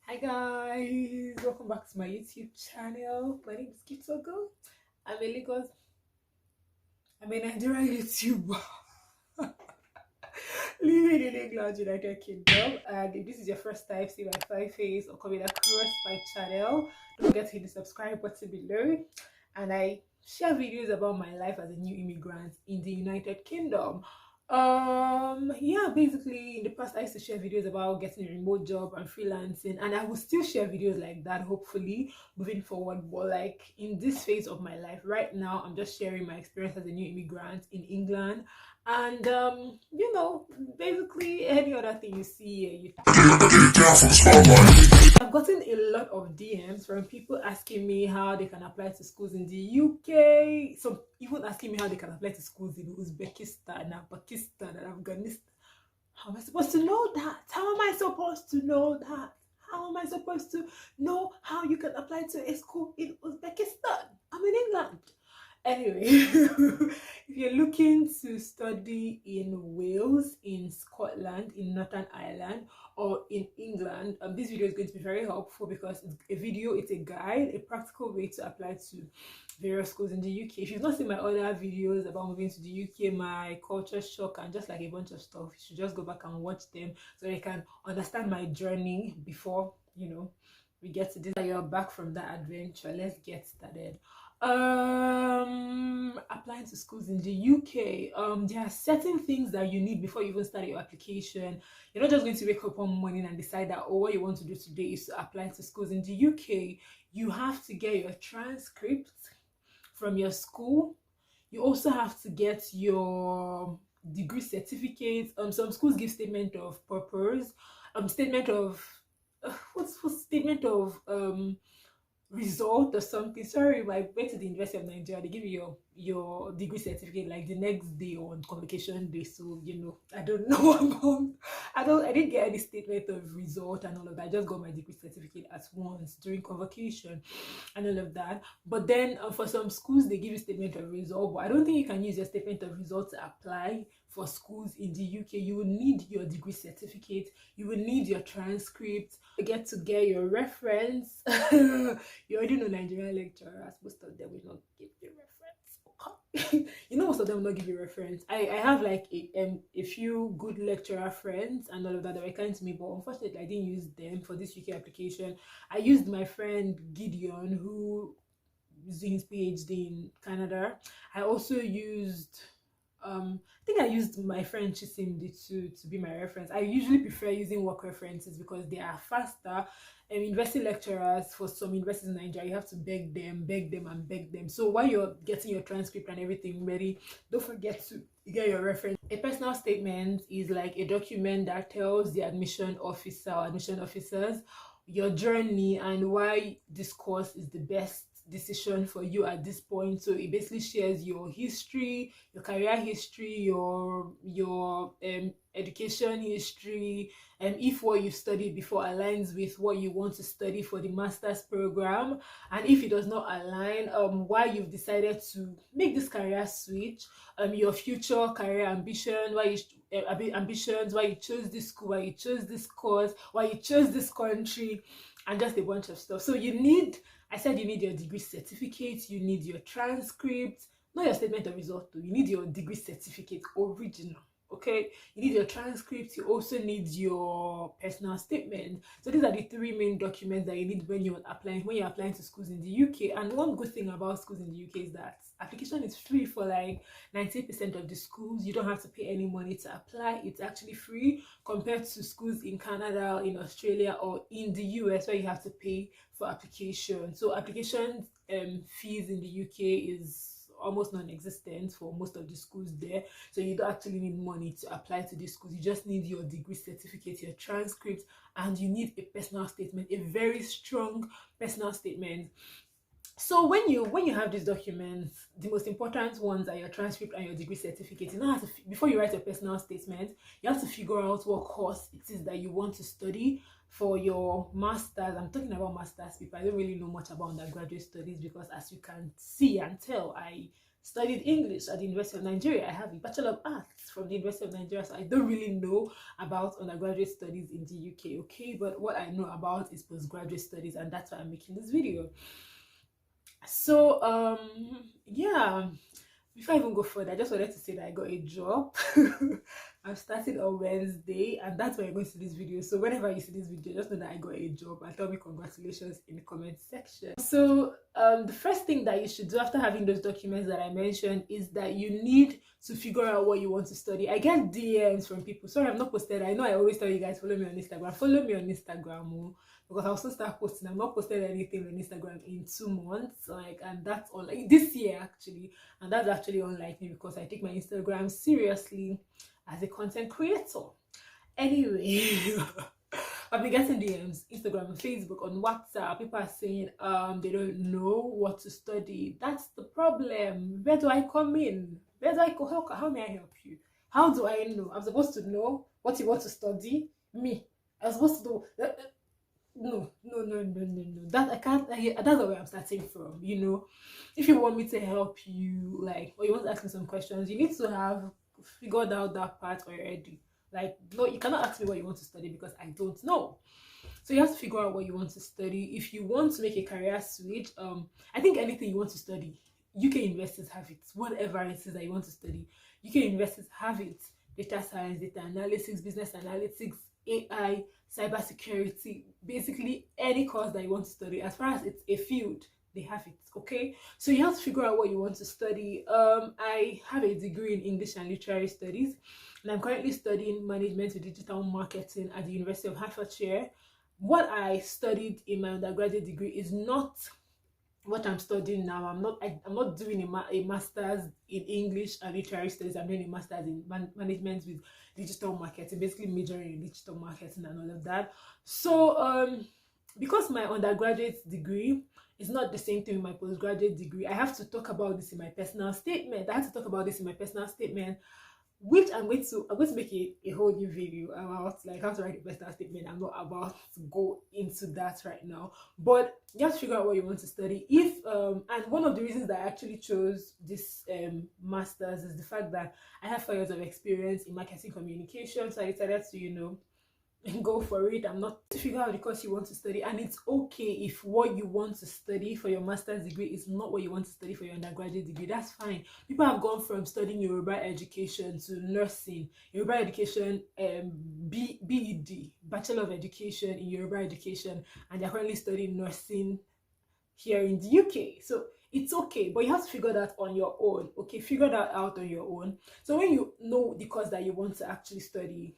Hi guys, welcome back to my YouTube channel. My name is Kitogo. I'm a Lagos, I'm a Nigerian YouTuber living in England, United Kingdom. And if this is your first time seeing my fine face or coming across my channel, don't forget to hit the subscribe button below. And I share videos about my life as a new immigrant in the United Kingdom. Yeah, basically in the past I used to share videos about getting a remote job and freelancing, and I will still share videos like that hopefully moving forward. But like in this phase of my life right now, I'm just sharing my experience as a new immigrant in England. And basically any other thing you see here, I've gotten a lot of DMs from people asking me how they can apply to schools in the UK. Some even asking me how they can apply to schools in Uzbekistan and Pakistan and Afghanistan. How am I supposed to know that? How am I supposed to know that? How am I supposed to know how you can apply to a school in Uzbekistan? I'm in England. Anyway, if you're looking to study in Wales, in Scotland, in Northern Ireland, or in England, this video is going to be very helpful because it's a guide, a practical way to apply to various schools in the UK. If you've not seen my other videos about moving to the UK, my culture shock, and just like a bunch of stuff, you should just go back and watch them so you can understand my journey before we get to this. You're back from that adventure. Let's get started. Applying to schools in the UK, there are certain things that you need before you even start your application. You're not just going to wake up one morning and decide that, oh, what you want to do today is to apply to schools in the UK. You have to get your transcript from your school. You also have to get your degree certificate. Some schools give statement of purpose, statement of what's statement of result or something. Sorry, I went to the University of Nigeria. They give you your degree certificate like the next day on convocation day. So I don't know about. I didn't get any statement of result and all of that. I just got my degree certificate at once during convocation and all of that. But then for some schools they give you statement of result, but I don't think you can use your statement of result to apply for schools in the UK. You will need your degree certificate, you will need your transcript, you get your reference. You already know Nigerian lecturers, most of them will not give you reference. Most of them will not give you reference. I have like a few good lecturer friends and all of that were kind to me, but unfortunately I didn't use them for this UK application. I used my friend Gideon, who is doing his PhD in Canada. I also used I think I used my friend Chisimdi to be my reference. I usually prefer using work references because they are faster. University lecturers for some universities in Nigeria, you have to beg them, and beg them. So while you're getting your transcript and everything ready, don't forget to get your reference. A personal statement is like a document that tells the admission officer or admission officers your journey and why this course is the best decision for you at this point. So it basically shares your history, your career history, your education history, and if what you've studied before aligns with what you want to study for the master's program, and if it does not align, why you've decided to make this career switch, your future career ambition, ambitions, why you chose this school, why you chose this course, why you chose this country, and just a bunch of stuff. So you need your degree certificate, you need your transcript, not your statement of result though. You need your degree certificate original. Okay, you need your transcript, you also need your personal statement. So these are the three main documents that you need when you're applying to schools in the UK. And one good thing about schools in the UK is that application is free for like 90% of the schools. You don't have to pay any money to apply. It's actually free compared to schools in Canada, in Australia, or in the US where you have to pay for application. So application fees in the UK is almost non-existent for most of the schools there, so you don't actually need money to apply to these schools. You just need your degree certificate, your transcript, and you need a personal statement, a very strong personal statement. So when you have these documents, the most important ones are your transcript and your degree certificate. You know how to, before you write your personal statement, you have to figure out what course it is that you want to study for your master's. I'm talking about master's people. I don't really know much about undergraduate studies because, as you can see and tell, I studied English at the University of Nigeria. I have a Bachelor of Arts from the University of Nigeria, so I don't really know about undergraduate studies in the UK, okay? But what I know about is postgraduate studies, and that's why I'm making this video. So, yeah, before I even go further, I just wanted to say that I got a job. I'm starting on Wednesday, and that's why you're going to see this video. So whenever you see this video, just know that I got a job and tell me congratulations in the comment section. So the first thing that you should do after having those documents that I mentioned is that you need to figure out what you want to study. I get DMs from people. Sorry, I've not posted. I know I always tell you guys follow me on Instagram. Follow me on Instagram. Oh, because I'll also start posting. I've not posted anything on Instagram in 2 months, like, and that's all, like, this year actually, and that's actually unlike me because I take my Instagram seriously as a content creator. Anyway, I've been getting DMs, Instagram, Facebook, on WhatsApp. People are saying they don't know what to study. That's the problem. Where do I come in? Where do I go? How may I help you? How do I know? I'm supposed to know what you want to study? Me? I'm supposed to know. No. That I can't. That's the way I'm starting from. You know, if you want me to help you, like, or you want to ask me some questions, you need to have figured out that part already. Like, no, you cannot ask me what you want to study because I don't know. So you have to figure out what you want to study. If you want to make a career switch, I think anything you want to study, UK universities have it. Whatever it is that you want to study, UK universities have it. Data science, data analytics, business analytics, AI, cybersecurity, basically any course that you want to study. As far as it's a field, they have it. Okay, so you have to figure out what you want to study. I have a degree in English and Literary Studies, and I'm currently studying management with digital marketing at the University of Hertfordshire. What I studied in my undergraduate degree is not what I'm studying now. I'm not doing a master's in English and Literary Studies. I'm doing a master's in management with digital marketing, basically majoring in digital marketing and all of that. So because my undergraduate degree is not the same thing with my postgraduate degree, I have to talk about this in my personal statement. Which I'm going to make a whole new video about, like, how to write a personal statement. I'm not about to go into that right now, but you have to figure out what you want to study. If and one of the reasons that I actually chose this master's is the fact that I have 4 years of experience in marketing communication, so I decided to, you know, go for it. I'm not to figure out the course you want to study, and it's okay if what you want to study for your master's degree is not what you want to study for your undergraduate degree. That's fine. People have gone from studying Yoruba education to nursing, Yoruba education, BEd, Bachelor of Education in Yoruba education, and they're currently studying nursing here in the UK. So it's okay, but you have to figure that on your own. Okay, figure that out on your own. So when you know the course that you want to actually study,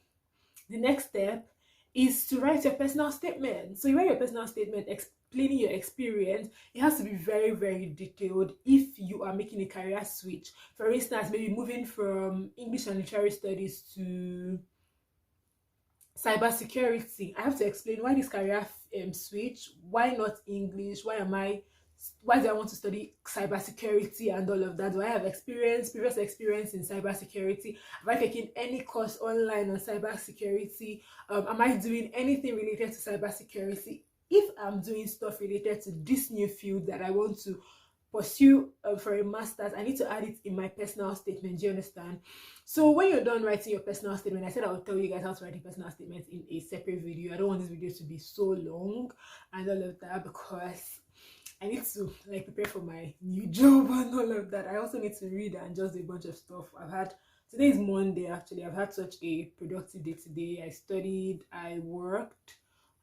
the next step is to write your personal statement. So you write your personal statement explaining your experience. It has to be very, very detailed if you are making a career switch. For instance, maybe moving from English and Literary Studies to cybersecurity. I have to explain why this career switch, why not English, why do I want to study cybersecurity and all of that? Do I have previous experience in cybersecurity? Have I taken any course online on cybersecurity? Am I doing anything related to cybersecurity? If I'm doing stuff related to this new field that I want to pursue for a master's, I need to add it in my personal statement. Do you understand? So when you're done writing your personal statement, I said I would tell you guys how to write a personal statement in a separate video. I don't want this video to be so long and all of that because I need to, like, prepare for my new job and all of that. I also need to read and just do a bunch of stuff. Today is Monday actually. I've had such a productive day today. I studied, I worked,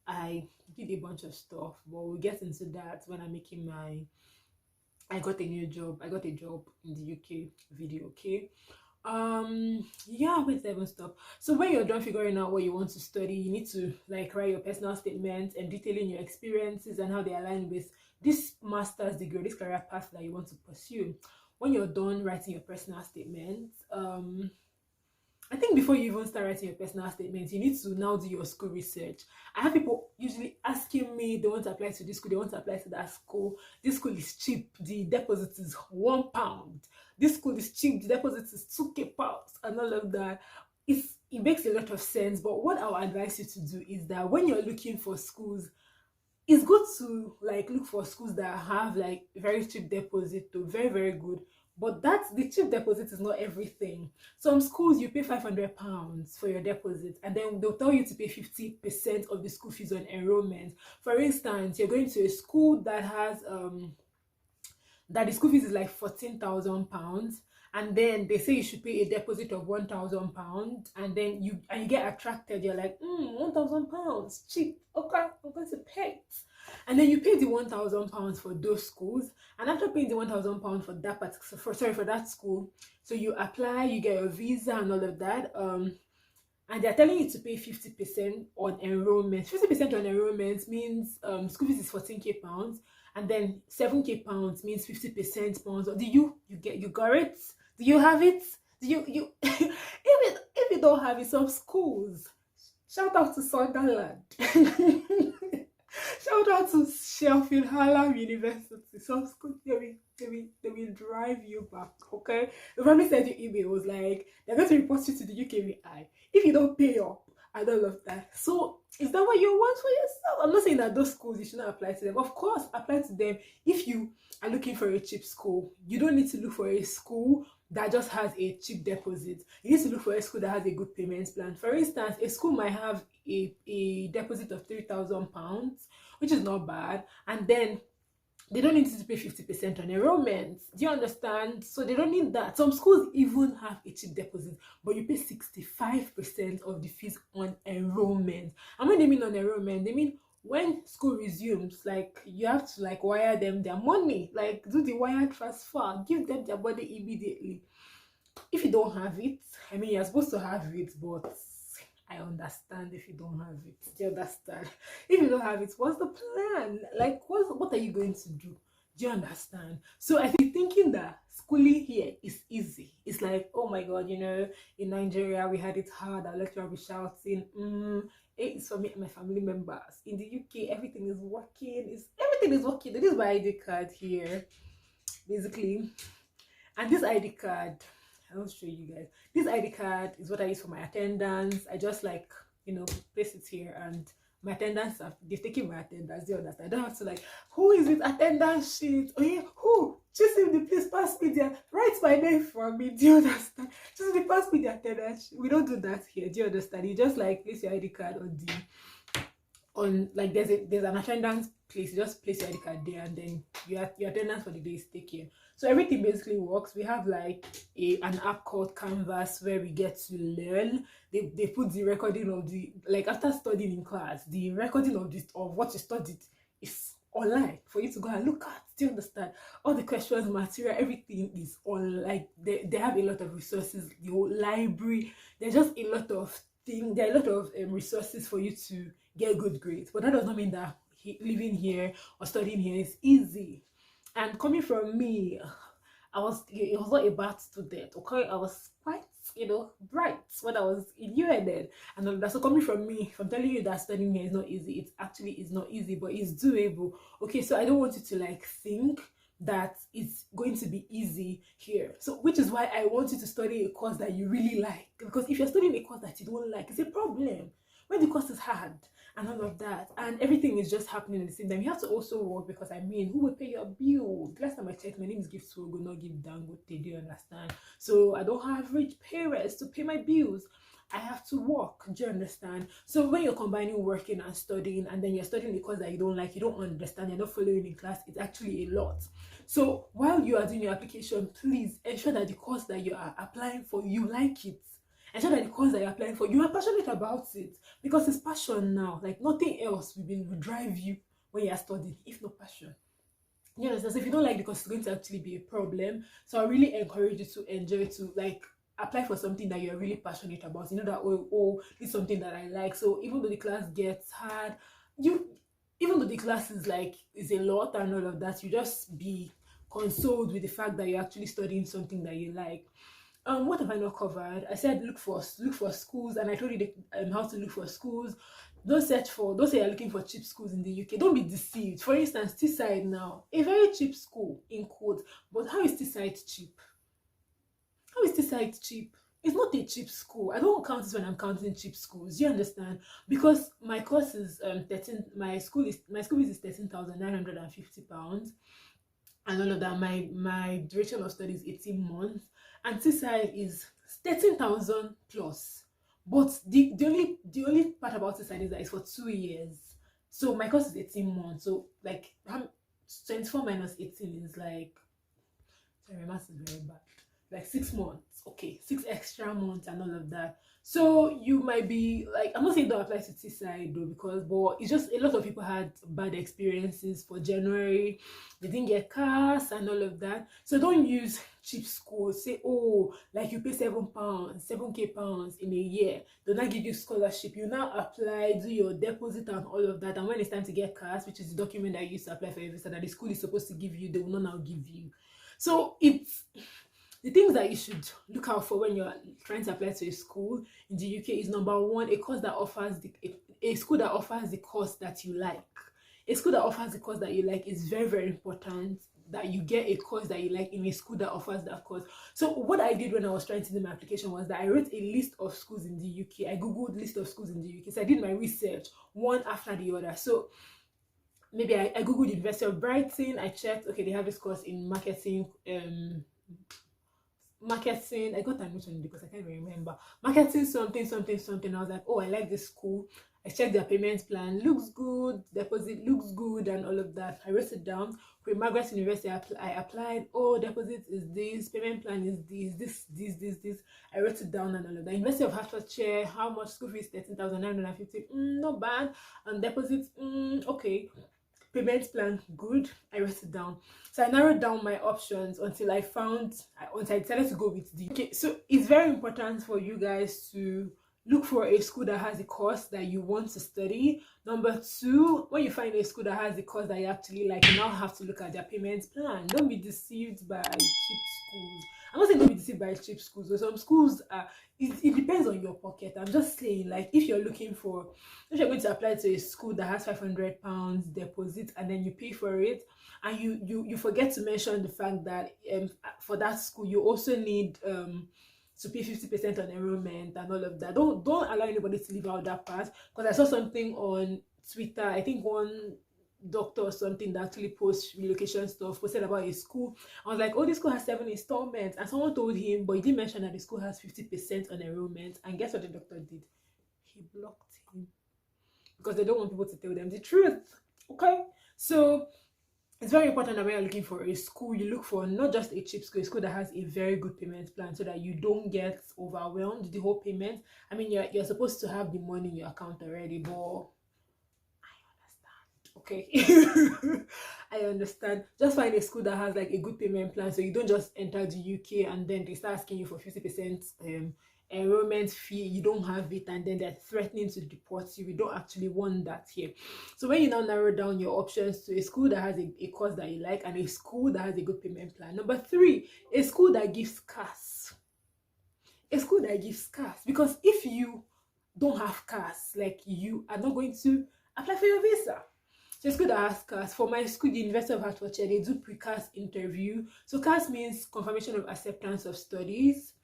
I did a bunch of stuff, but we'll get into that when I'm making I got a new job. I got a job in the UK video, okay? Yeah, wait, even stop. So when you're done figuring out what you want to study, you need to, like, write your personal statement and detailing your experiences and how they align with this master's degree, this career path that you want to pursue. When you're done writing your personal statement, I think before you even start writing your personal statement, you need to now do your school research. I have people usually asking me, they want to apply to this school, they want to apply to that school. This school is cheap, the deposit is £1. This school is cheap, the deposit is £2,000 and all of that. It makes a lot of sense, but what I would advise you to do is that when you're looking for schools, it's good to, like, look for schools that have, like, very cheap deposit to very, very good, But that's the cheap deposit is not everything. Some schools you pay £500 for your deposit, and then they'll tell you to pay 50% of the school fees on enrollment. For instance, you're going to a school that has that the school fees is like £14,000, and then they say you should pay a deposit of £1,000, and then you get attracted. You're like, £1,000 cheap. Okay, I'm going to pay it. And then you pay the £1,000 for those schools, and after paying the £1,000 for that for that school, so you apply, you get a visa and all of that. And they're telling you to pay 50% on enrollment. 50% on enrollment means school fees is 14k pounds, and then 7k pounds means 50% pounds. Do you got it? Do you have it? Do you if you don't have it, some schools, shout out to Sunderland. Shout out to Sheffield Hallam University. Some schools, they will drive you back, okay? The family sent you emails like they're going to report you to the UKVI if you don't pay up and all of that. So is that what you want for yourself? I'm not saying that those schools you should not apply to them. Of course, apply to them if you are looking for a cheap school. You don't need to look for a school that just has a cheap deposit. You need to look for a school that has a good payment plan. For instance, a school might have a deposit of £3,000, which is not bad, and then they don't need to pay 50% on enrollment. Do you understand? So they don't need that. Some schools even have a cheap deposit, but you pay 65% of the fees on enrollment. And when they mean on enrollment, they mean when school resumes, like you have to like wire them their money, like do the wire transfer, give them their money immediately. If you don't have it, I mean, you're supposed to have it, but I understand if you don't have it. Do you understand? If you don't have it, what's the plan? Like, what are you going to do? Do you understand? So I think thinking that schooling here is easy. It's like, oh my God, in Nigeria we had it hard. Our lecturer will be shouting, it's for me and my family members. In the UK, everything is working. Everything is working. This is my ID card here, basically. And this ID card, I'll show you guys. This ID card is what I use for my attendance. I just like, place it here, and my attendance, they've taken my attendance. Do you understand? I don't have to like, who is with attendance sheet? Oh yeah, who? Just if the please pass me there, write my name for me. Do you understand? Just if pass me the attendance sheet. We don't do that here. Do you understand? You just like place your ID card on like there's an attendance place. You just place your ID card there, and then your attendance for the day is taken. So everything basically works. We have like an app called Canvas where we get to learn. They put the recording of the, like after studying in class, the recording of what you studied is online for you to go and look at. Do you understand? All the questions, material, everything is on. Like they have a lot of resources. The whole library. There's just a lot of things. There are a lot of resources for you to get good grades. But that does not mean that living here or studying here is easy. And coming from me, it was not a bad student, okay? I was quite, bright when I was in UNN and all that. So coming from me, if I'm telling you that studying here is not easy, it actually is not easy, but it's doable, okay? So I don't want you to like think that it's going to be easy here. So which is why I want you to study a course that you really like, because if you're studying a course that you don't like, it's a problem. When the course is hard and all of that, and everything is just happening at the same time, you have to also work, because I mean, who will pay your bills? Last time I checked, my name is Gift Swogo, not Give Dangote. Do you understand? So I don't have rich parents to pay my bills. I have to work. Do you understand? So when you're combining working and studying, and then you're studying a course that you don't like, you don't understand, you're not following in class, it's actually a lot. So while you are doing your application, please ensure that the course that you are applying for, you like it. Ensure that the course that you're applying for, you are passionate about it, because it's passion now. Like nothing else will drive you when you are studying, if no passion. You know, so if you don't like the course, it's going to actually be a problem. So I really encourage you to enjoy, to like apply for something that you're really passionate about. You know that this is something that I like. So even though the class gets hard, even though the class is a lot and all of that, you just be consoled with the fact that you're actually studying something that you like. What have I not covered? I said look for schools, and I told you how to look for schools. Don't say you're looking for cheap schools in the UK. Don't be deceived. For instance, Teesside now, a very cheap school in quotes, but how is Teesside cheap? How is Teesside cheap? It's not a cheap school. I don't count this when I'm counting cheap schools. You understand? Because my course is 13. My school fees is £13,950. and all of that. My duration of study is 18 months, and TSI is 13,000 plus. But the only part about TSI is that it's for 2 years. So my course is 18 months. So like 24 minus 18 is like, sorry, my math is very bad. Like 6 months, okay, 6 extra months and all of that. So you might be like, I'm not saying don't apply to TSI though, because but it's just a lot of people had bad experiences for January. They didn't get cars and all of that. So don't use cheap schools. Say, oh, like you pay £7, 7k pounds in a year. They'll not give you scholarship. You now apply, do your deposit and all of that. And when it's time to get cars, which is the document that you used to apply for your visa that the school is supposed to give you, they will not now give you. So it's the things that you should look out for when you're trying to apply to a school in the UK is number one, a course that offers a school that offers the course that you like. A school that offers the course that you like is very, very important, that you get a course that you like in a school that offers that course. So what I did when I was trying to do my application was that I wrote a list of schools in the UK. I googled list of schools in the UK. So I did my research one after the other. So maybe I googled University of Brighton. I checked, okay, they have this course in marketing, I got admission because I can't remember marketing something. I was like, oh, I like this school. I checked their payment plan, looks good, deposit looks good, and all of that. I wrote it down. Queen Margaret University, I applied. Oh, deposit is this, payment plan is this. I wrote it down and all of that. University of Hertfordshire, how much school fees? 13,950. Not bad. And deposit, okay. Payment plan, good. I wrote it down. So I narrowed down my options until I decided to go with the. Okay, so it's very important for you guys to look for a school that has a course that you want to study. Number two, when you find a school that has a course that you actually like, you now have to look at their payment plan. Don't be deceived by cheap schools. I'm not saying don't be deceived by cheap schools, but some schools are, it depends on your pocket. I'm just saying, like, if you're going to apply to a school that has £500 deposit and then you pay for it, and you forget to mention the fact that for that school you also need to pay 50% on enrollment and all of that. Don't allow anybody to leave out that part, because I saw something on Twitter, I think one doctor or something that actually posts relocation stuff, posted about a school. I was like, oh, this school has 7 installments, and someone told him, but he didn't mention that the school has 50% on enrollment. And guess what the doctor did? He blocked him, because they don't want people to tell them the truth. Okay, so it's very important that when you're looking for a school, you look for not just a cheap school, a school that has a very good payment plan, so that you don't get overwhelmed the whole payment. I mean, you're supposed to have the money in your account already, but okay. I understand. Just find a school that has like a good payment plan, so you don't just enter the UK and then they start asking you for 50% enrollment fee. You don't have it, and then they're threatening to deport you. We don't actually want that here. So when you now narrow down your options to a school that has a course that you like and a school that has a good payment plan. Number three, a school that gives cars. A school that gives cars, because if you don't have cars, like, you are not going to apply for your visa. So it's good to ask us. For my school, the University of Hertfordshire, they do precast interview. So CAS means confirmation of acceptance of studies.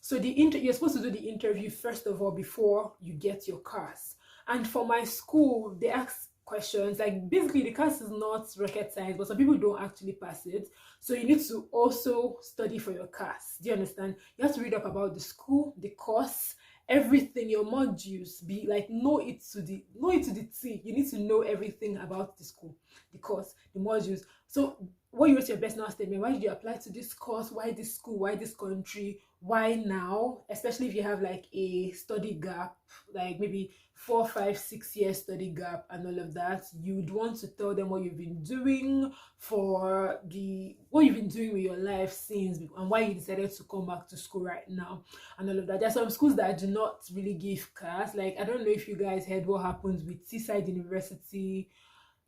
So you're supposed to do the interview first of all before you get your CAS. And for my school, they ask questions like, basically the CAS is not rocket science, but some people don't actually pass it. So you need to also study for your CAS. Do you understand? You have to read up about the school, the course, everything, your modules, be like, know it to the T. You need to know everything about the school, the course, the modules. So what you wrote your personal statement, why did you apply to this course, why this school, why this country, why now, especially if you have like a study gap, like maybe 4, 5, 6 years study gap and all of that. You'd want to tell them what you've been doing with your life since, and why you decided to come back to school right now and all of that. There are some schools that do not really give cars. Like, I don't know if you guys heard what happens with Seaside University.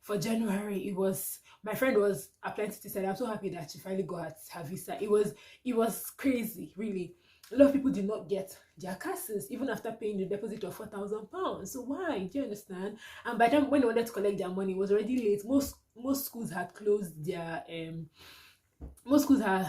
For January, it was, my friend was applying to Seaside. I'm so happy that she finally got her visa. It was crazy, really. A lot of people did not get their classes even after paying the deposit of £4,000. So why? Do you understand? And by the time when they wanted to collect their money, it was already late. Most schools had closed their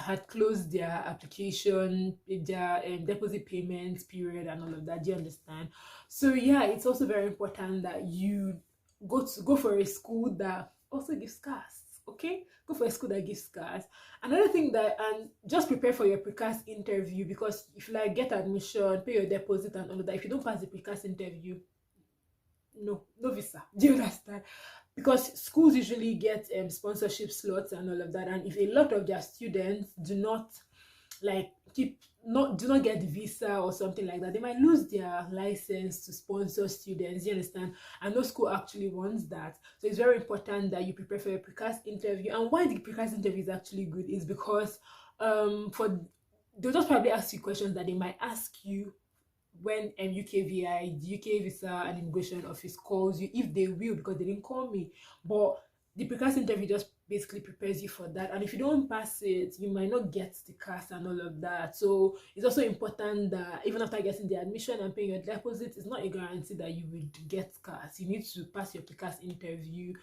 had closed their application, their deposit payment period and all of that. Do you understand? So yeah, it's also very important that you go for a school that also gives cars. Okay, go for a school that gives cars. Another thing that, and just prepare for your precast interview, because if you like get admission, pay your deposit and all of that, if you don't pass the precast interview, no visa. Do you understand? Because schools usually get sponsorship slots and all of that, and if a lot of their students do not like keep not do not get the visa or something like that, they might lose their license to sponsor students. You understand? And no school actually wants that. So it's very important that you prepare for your precast interview. And why the precast interview is actually good is because for they'll just probably ask you questions that they might ask you when UKVI, the UK Visa and Immigration Office calls you, if they will, because they didn't call me. But the precast interview just basically prepares you for that. And if you don't pass it, you might not get the class and all of that. So it's also important that even after getting the admission and paying your deposit, it's not a guarantee that you would get class. You need to pass your precast interview.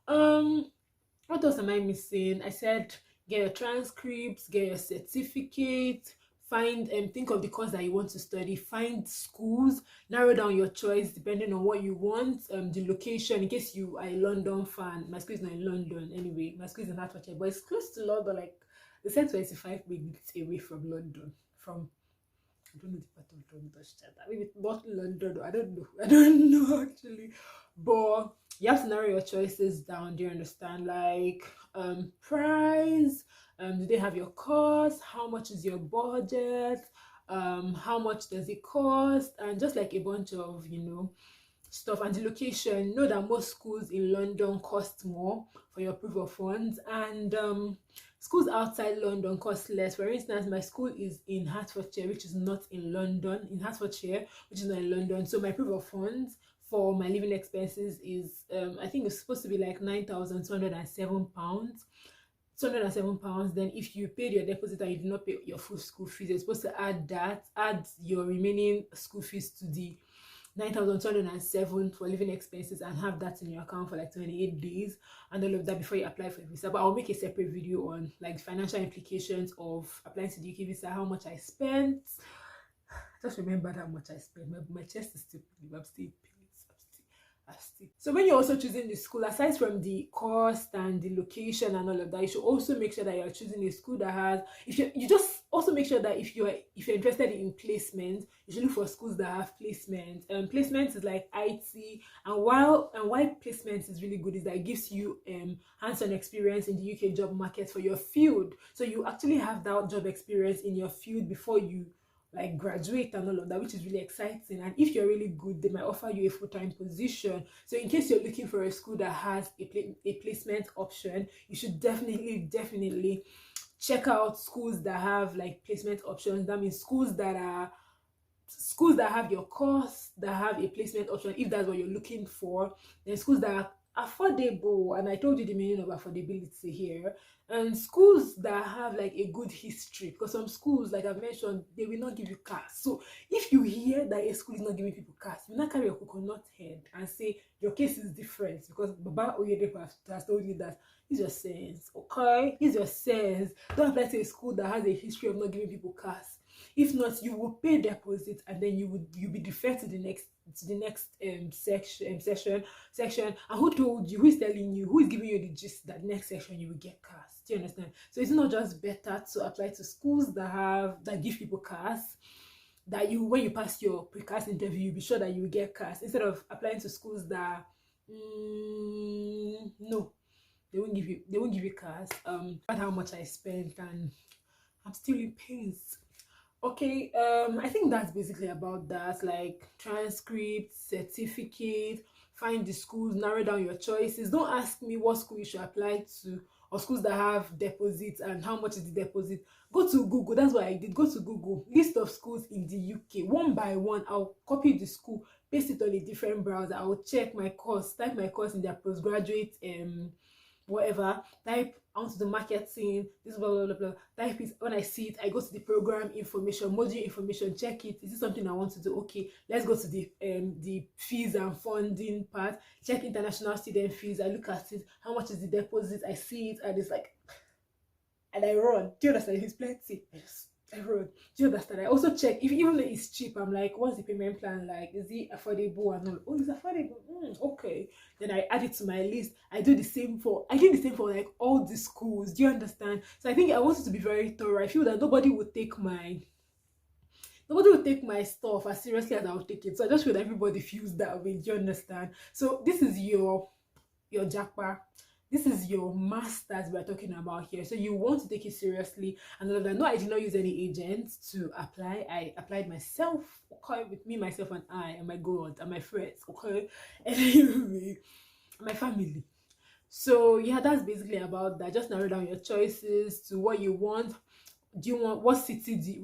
What else am I missing? I said get your transcripts, get your certificate, find think of the course that you want to study, find schools, narrow down your choice depending on what you want, the location, in case you are a London fan. My school is not in London anyway, my school is in Hertfordshire, but it's close to London, like they said 25 minutes away from London, from I don't know the part of London, maybe not London, I don't know actually. But you have to narrow your choices down. Do you understand? Like price, do they have your cost, how much is your budget, how much does it cost, and just like a bunch of stuff. And the location, know that most schools in London cost more for your proof of funds, and schools outside London cost less. For instance, my school is in Hertfordshire, which is not in London, in Hertfordshire, which is not in London. So my proof of funds for my living expenses is I think it's supposed to be like £9,207. £207. Then if you paid your deposit and you did not pay your full school fees, you're supposed to add your remaining school fees to the 9,207 for living expenses, and have that in your account for like 28 days and all of that before you apply for a visa. But I'll make a separate video on like financial implications of applying to the UK visa, how much I spent. Just remember how much I spent. My chest is still pain. I'm still pain. So when you're also choosing the school, aside from the cost and the location and all of that, you should also make sure that you're choosing a school that has, you just also make sure that if you're interested in placement, you should look for schools that have placement. Placement is like IT, and why placement is really good is that it gives you hands-on experience in the UK job market for your field. So you actually have that job experience in your field before you like graduate and all of that, which is really exciting. And if you're really good, they might offer you a full-time position. So in case you're looking for a school that has a placement option, you should definitely check out schools that have like placement options. That means schools that have your course, that have a placement option, if that's what you're looking for. Then schools that are affordable, and I told you the meaning of affordability here, and schools that have like a good history, because some schools, like I've mentioned, they will not give you cars. So if you hear that a school is not giving people cars, you not carry your coconut head and say your case is different because Baba Oyedepo has told you that. Use your sense, okay? Use your sense. Don't apply to a school that has a history of not giving people cars. If not, you will pay deposit, and then you'll be deferred to the next section. And who told you? Who is telling you? Who is giving you the gist that next section you will get cars? Do you understand? So it's not just better to apply to schools that give people cars, that when you pass your precast interview, you be sure that you will get cars, instead of applying to schools that no, they won't give you cars. About how much I spent, and I'm still in pains. Okay, I think that's basically about that, like transcript, certificate, find the schools, narrow down your choices. Don't ask me what school you should apply to, or schools that have deposits and how much is the deposit. Go to Google. That's what I did. Go to Google, list of schools in the UK, one by one. I'll copy the school, paste it on a different browser. I'll check my course, type my course in their postgraduate whatever, type onto the marketing, this blah blah blah blah, type it. When I see it, I go to the program information, module information, check it. Is this something I want to do? Okay, let's go to the fees and funding part, check international student fees. I look at it, how much is the deposit, I see it, and it's like, and I run. Do you understand? It's plenty. everyone. Do you understand? I also check if even though it's cheap, I'm like, what's the payment plan like? Is it affordable and all? Oh, it's affordable. Okay. Then I add it to my list. I do the same for like all the schools. Do you understand? So I think I wanted to be very thorough. I feel that nobody would take my stuff as seriously as I would take it. So I just feel that everybody feels that way. Do you understand? So this is your jackpot. This is your masters we're talking about here. So you want to take it seriously and all of that. No, I did not use any agents to apply. I applied myself, okay, with me, myself, and I, and my God, and my friends, okay, anyway, my family. So yeah, that's basically about that. Just narrow down your choices to what you want. Do you want what cities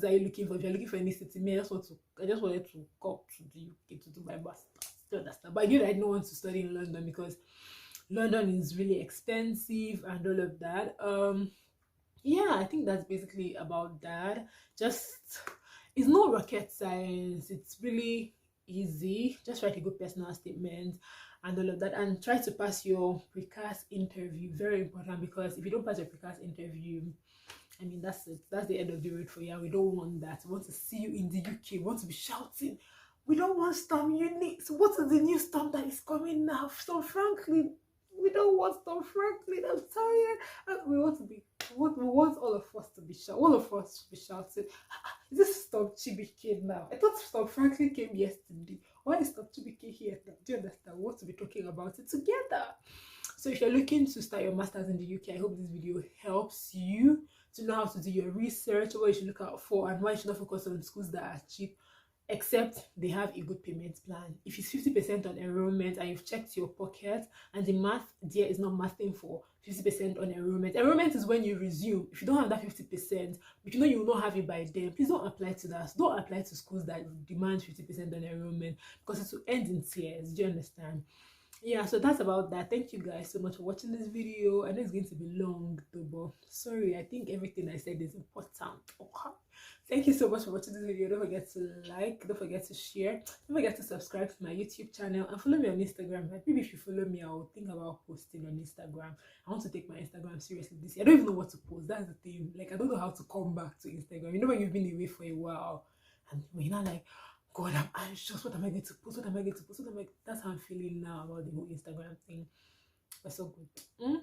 are you looking for? If you're looking for any city, I just wanted to come to the UK to do my master's. Do you understand? But I knew that I didn't want to study in London because London is really expensive and all of that. Yeah, I think that's basically about that. Just it's not rocket science, it's really easy. Just write a good personal statement and all of that, and try to pass your precast interview. Very important, because if you don't pass your precast interview, I mean, that's it. That's the end of the road for you. We don't want that. We want to see you in the UK. We want to be shouting. We don't want Storm Unix. What is the new storm that is coming now? Storm Franklin. We don't want Storm Franklin. I'm tired. And we want all of us to be shouting. All of us to be shouting. Is this Storm Chibike now? I thought Storm Franklin came yesterday. Why is Storm Chibike here now? Do you understand? We want to be talking about it together. So if you're looking to start your masters in the UK, I hope this video helps you to know how to do your research, what you should look out for, and why you should not focus on schools that are cheap, except they have a good payment plan. If it's 50% on enrollment and you've checked your pocket and the math there is not mathing for 50% on enrollment. Enrollment is when you resume. If you don't have that 50%, but you know you will not have it by then, please don't apply to that. Don't apply to schools that demand 50% on enrollment, because it will end in tears. Do you understand? Yeah, so that's about that. Thank you guys so much for watching this video. I know it's going to be long though, but sorry, I think everything I said is important. Okay, thank you so much for watching this video. Don't forget to like, don't forget to share, don't forget to subscribe to my YouTube channel, and follow me on Instagram. Maybe if you follow me, I'll think about posting on Instagram. I want to take my Instagram seriously this year. I don't even know what to post. That's the thing. Like, I don't know how to come back to Instagram. You know, when you've been away for a while and when you're not like, God, I'm anxious. What am I going to post? What am I going to post? That's how I'm feeling now about the whole Instagram thing. But so good.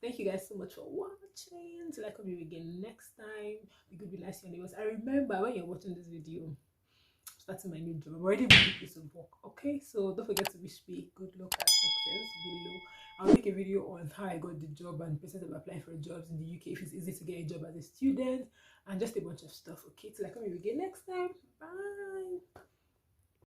Thank you guys so much for watching. Till I come here again next time. Be good, be nice to your neighbors. I remember when you're watching this video, I'm starting my new job. I'm already making piece of work. Okay, so don't forget to wish me good luck and success below. I'll make a video on how I got the job and process of applying for jobs in the UK, if it's easy to get a job as a student, and just a bunch of stuff. Okay, till I come here again next time. Bye.